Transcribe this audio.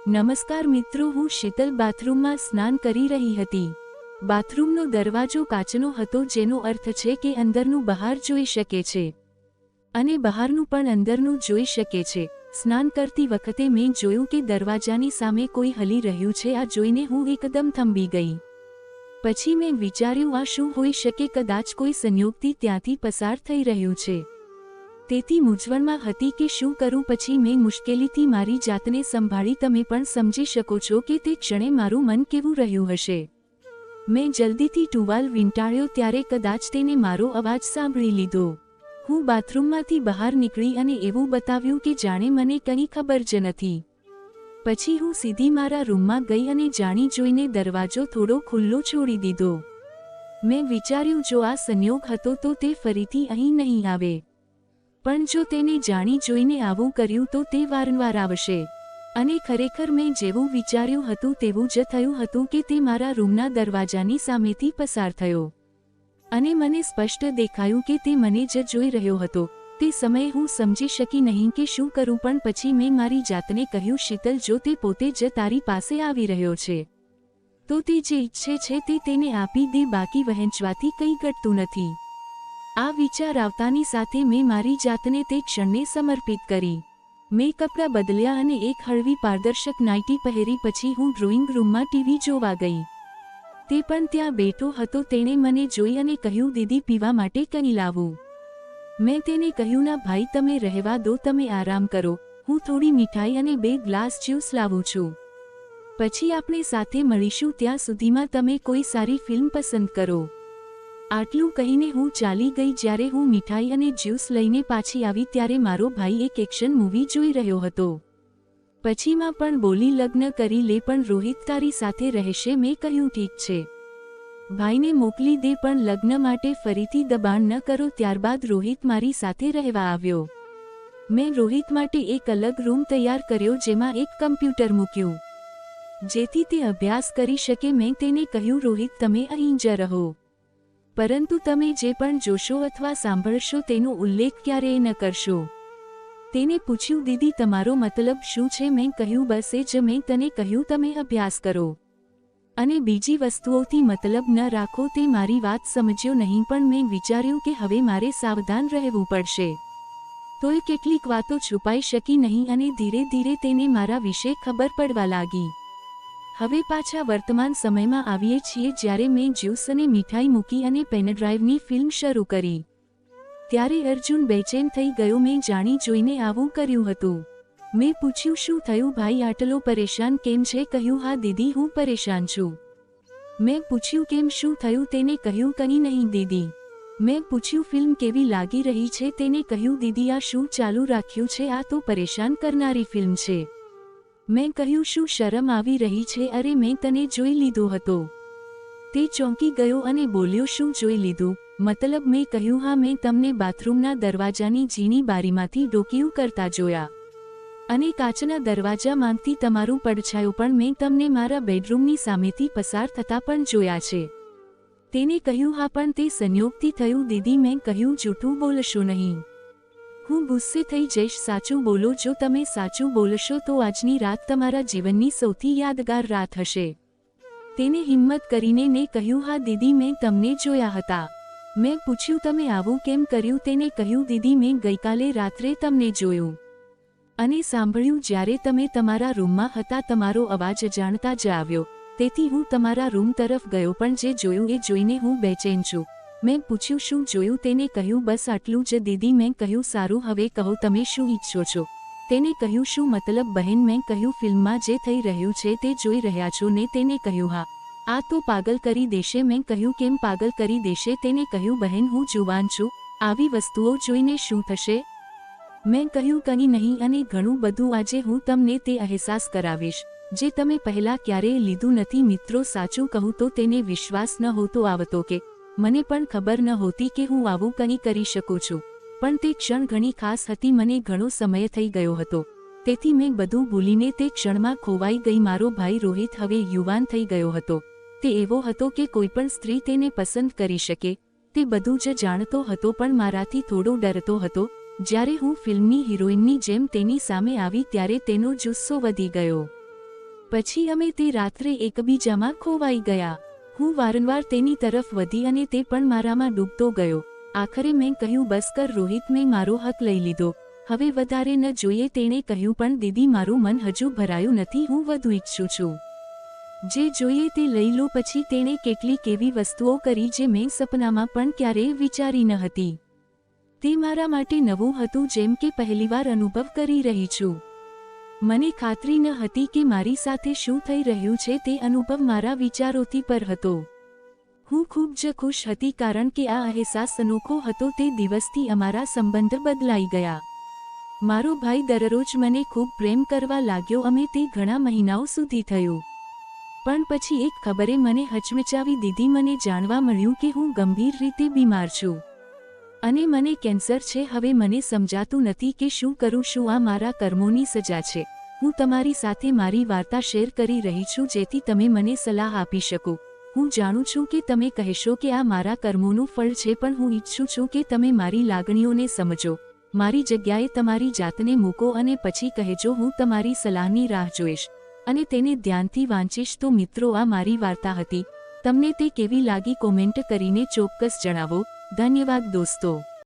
નમસ્કાર મિત્રો, હું શીતલ બાથરૂમમાં સ્નાન કરી રહી હતી. બાથરૂમનો દરવાજો કાચનો હતો, જેનો અર્થ છે કે અંદરનું બહાર જોઈ શકે છે અને બહારનું પણ અંદરનું જોઈ શકે છે. સ્નાન કરતી વખતે મેં જોયું કે દરવાજાની સામે કોઈ હલી રહ્યું છે. આ જોઈને હું એકદમ થંભી ગઈ. પછી મેં વિચાર્યું, આ શું હોઈ શકે? કદાચ કોઈ સંયોગથી ત્યાંથી પસાર થઈ રહ્યું છે. તેથી મૂંઝવણમાં હતી કે શું કરું. પછી મેં મુશ્કેલીથી મારી જાતને સંભાળી. તમે પણ સમજી શકો છો કે તે ક્ષણે મારું મન કેવું રહ્યું હશે. મેં જલ્દીથી ટુવાલ વીંટાળ્યો, ત્યારે કદાચ તેને મારો અવાજ સાંભળી લીધો. હું બાથરૂમમાંથી બહાર નીકળી અને એવું બતાવ્યું કે જાણે મને કંઈ ખબર જ નથી. પછી હું સીધી મારા રૂમમાં ગઈ અને જાણી જોઈને દરવાજો થોડો ખુલ્લો છોડી દીધો. મેં વિચાર્યું, જો આ સંયોગ હતો તો તે ફરીથી અહીં નહીં આવે. પણ જો તેને જાણી જોઈને આવું કર્યું તો તે વારંવાર આવશે. અને ખરેખર મેં જેવું વિચાર્યું હતું તેવું જ થયું હતું કે તે મારા રૂમના દરવાજાની સામેથી પસાર થયો અને મને સ્પષ્ટ દેખાયું કે તે મને જ જોઈ રહ્યો હતો. તે સમયે હું સમજી શકી નહીં કે શું કરું, પણ પછી મેં મારી જાતને કહ્યું, શીતલ, જો તે પોતે જ તારી પાસે આવી રહ્યો છે તો તે જે ઈચ્છે છે તે તેને આપી દે, બાકી વહેંચવાથી કંઈ ઘટતું નથી. આ વિચાર આવતાની સાથે મેં મારી જાતને તે ક્ષણને સમર્પિત કરી. મેં કપડાં બદલ્યા અને એક હળવી પારદર્શક નાઇટી પહેરી. પછી હું ડ્રોઈંગ રૂમમાં ટીવી જોવા ગઈ. તે પણ ત્યાં બેઠો હતો. તેણે મને જોઈ અને કહ્યું, દીદી, પીવા માટે કંઈ લાવું? મેં તેને કહ્યું, ના ભાઈ, તમે રહેવા દો, તમે આરામ કરો. હું થોડી મીઠાઈ અને 2 ગ્લાસ જ્યુસ લાવું છું. પછી આપણે સાથે મળીશું. ત્યાં સુધીમાં તમે કોઈ સારી ફિલ્મ પસંદ કરો. આટલું કહીને હું ચાલી ગઈ. જ્યારે હું મીઠાઈ અને જ્યુસ લઈને પાછી આવી ત્યારે મારો ભાઈ એક એક્શન મૂવી જોઈ રહ્યો હતો. પછી માં પણ બોલી, લગ્ન કરી લે, પણ રોહિત તારી સાથે રહેશે. મેં કહ્યું, ઠીક છે, ભાઈને મોકલી દે, પણ લગ્ન માટે ફરીથી દબાણ ન કરો. ત્યારબાદ રોહિત મારી સાથે રહેવા આવ્યો. મેં રોહિત માટે એક અલગ રૂમ તૈયાર કર્યો, જેમાં એક કમ્પ્યુટર મૂક્યું જેથી તે અભ્યાસ કરી શકે. મેં તેને કહ્યું, રોહિત, તમે અહીં જ રહો, પરંતુ તમે જે પણ જોશો અથવા સાંભળશો તેનો ઉલ્લેખ ક્યારેય ન કરશો. તેને પૂછ્યું, દીદી, તમારો મતલબ શું છે? મેં કહ્યું, બસ એ જ મેં તને કહ્યું, તમે અભ્યાસ કરો અને બીજી વસ્તુઓથી મતલબ ન રાખો. તે મારી વાત સમજ્યો નહીં, પણ મેં વિચાર્યું કે હવે મારે સાવધાન રહેવું પડશે. તોય કેટલીક વાતો છુપાઈ શકી નહીં અને ધીરે ધીરે તેને મારા વિશે ખબર પડવા લાગી. હવે પાછા વર્તમાન સમયમાં આવીએ છીએ, જ્યારે મેં જ્યુસ અને મીઠાઈ મૂકી અને પેનડ્રાઈવની ફિલ્મ શરૂ કરી. ત્યારે અર્જુન બેચેન થઈ ગયો. મેં જાણી જોઈને આવું કર્યું હતું. મેં પૂછ્યું, શું થયું ભાઈ, આટલો પરેશાન કેમ છે? કહ્યું, હા દીદી, હું પરેશાન છું. મેં પૂછ્યું, કેમ, શું થયું? તેને કહ્યું, કંઈ નહીં દીદી. મેં પૂછ્યું, ફિલ્મ કેવી લાગી રહી છે? તેને કહ્યું, દીદી, આ શું ચાલુ રાખ્યું છે? આ તો પરેશાન કરનારી ફિલ્મ છે. મેં કહ્યું, શું શરમ આવી રહી છે? અરે, મેં તને જોઈ લીધો હતો. તે ચોંકી ગયો અને બોલ્યો, શું જોઈ લીધું? મતલબ? મેં કહ્યું, હા, મેં તમને બાથરૂમના દરવાજાની ઝીણી બારીમાંથી ડોકિયું કરતા જોયા અને કાચના દરવાજા માંગતી તમારું પડછાયું પણ મેં તમને મારા બેડરૂમની સામેથી પસાર થતા પણ જોયા છે. તેને કહ્યું, હા, પણ તે સંયોગથી થયું દીદી. મેં કહ્યું, જૂઠું બોલશો નહીં, હું ગુસ્સે થઈ જઈશ. સાચું બોલો. જો તમે સાચું બોલશો તો આજની રાત તમારા જીવનની સૌથી યાદગાર રાત હશે. તેને હિંમત કરીને ને કહ્યું, હા દીદી, મેં તમને જોયા હતા. મેં પૂછ્યું, તમે આવું કેમ કર્યું? તેને કહ્યું, દીદી, મેં ગઈકાલે રાત્રે તમને જોયું અને સાંભળ્યું જ્યારે તમે તમારા રૂમમાં હતા. તમારો અવાજ જાણતા જ આવ્યો, તેથી હું તમારા રૂમ તરફ ગયો, પણ જે જોયું એ જોઈને હું બેચેન છું. મેં પૂછ્યું, શું જોયું? તેને કહ્યું, બસ આટલું જ દીદી. મેં કહ્યું, સારું, હવે કહો, તમે શું ઈચ્છો છો? તેને કહ્યું, શું મતલબ બહેન? મેં કહ્યું, ફિલ્મમાં જે થઈ રહ્યું છે તે જોઈ રહ્યા છો ને? તેને કહ્યું, હા. આ તો પાગલ કરી દેશે. મેં કહ્યું, કેમ પાગલ કરી દેશે? તેને કહ્યું, બહેન, હું જુવાન છું, આવી વસ્તુઓ જોઈને શું થશે? મેં કહ્યું, કંઈ નહીં અને ઘણું બધું. આજે હું તમને તે અહેસાસ કરાવીશ જે તમે પહેલાં ક્યારેય લીધું નથી. મિત્રો, સાચું કહું તો તેને વિશ્વાસ ન હોતો આવતો કે મને પણ ખબર ન હોતી કે હું આવું કંઈ કરી શકું છું. પણ તે ક્ષણ ઘણી ખાસ હતી. મને ઘણો સમય થઈ ગયો હતો, તેથી મેં બધું ભૂલીને તે ક્ષણમાં ખોવાઈ ગઈ. મારો ભાઈ રોહિત હવે યુવાન થઈ ગયો હતો. તે એવો હતો કે કોઈપણ સ્ત્રી તેને પસંદ કરી શકે. તે બધું જ જાણતો હતો, પણ મારાથી થોડો ડરતો હતો. જ્યારે હું ફિલ્મની હિરોઈનની જેમ તેની સામે આવી ત્યારે તેનો જુસ્સો વધી ગયો. પછી અમે તે રાત્રે એકબીજામાં ખોવાઈ ગયા. હું વારંવાર તેની તરફ વધી અને તે પણ મારામાં ડૂબતો ગયો. આખરે મેં કહ્યું, બસ કર રોહિત, મેં મારો હક લઈ લીધો, હવે વધારે ન જોઈએ. તેણે કહ્યું, પણ દીદી, મારું મન હજુ ભરાયું નથી, હું વધુ ઈચ્છું છું. જે જોઈએ તે લઈ લો. પછી તેણે કેટલીક એવી વસ્તુઓ કરી જે મેં સપનામાં પણ ક્યારેય વિચારી ન હતી. તે મારા માટે નવું હતું, જેમ કે પહેલીવાર અનુભવ કરી રહી છું. મને ખાતરી ન હતી કે મારી સાથે શું થઈ રહ્યું છે. તે અનુભવ મારા વિચારોથી પર હતો. હું ખૂબ જ ખુશ હતી કારણ કે આ અહેસાસ અનોખો હતો. તે દિવસથી અમારા સંબંધ બદલાઈ ગયા. મારો ભાઈ દરરોજ મને ખૂબ પ્રેમ કરવા લાગ્યો. અમે તે ઘણા મહિનાઓ સુધી થયું. પણ પછી એક ખબરે મને હચમચાવી દીધી. મને જાણવા મળ્યું કે હું ગંભીર રીતે બીમાર છું અને મને કેન્સર છે. હવે મને સમજાતું નથી કે શું કરું. શું આ મારા કર્મોની સજા છે? હું તમારી સાથે મારી વાર્તા શેર કરી રહી છું જેથી તમે મને સલાહ આપી શકો. હું જાણું છું કે તમે કહેશો કે આ મારા કર્મોનું ફળ છે, પણ હું ઈચ્છું છું કે તમે મારી લાગણીઓને સમજો. મારી જગ્યાએ તમારી જાતને મૂકો અને પછી કહેજો. હું તમારી સલાહની રાહ જોઈશ અને તેને ધ્યાનથી વાંચીશ. તો મિત્રો, આ મારી વાર્તા હતી. તમને તે કેવી લાગી કોમેન્ટ કરીને ચોક્કસ જણાવો. ધન્યવાદ દોસ્તો.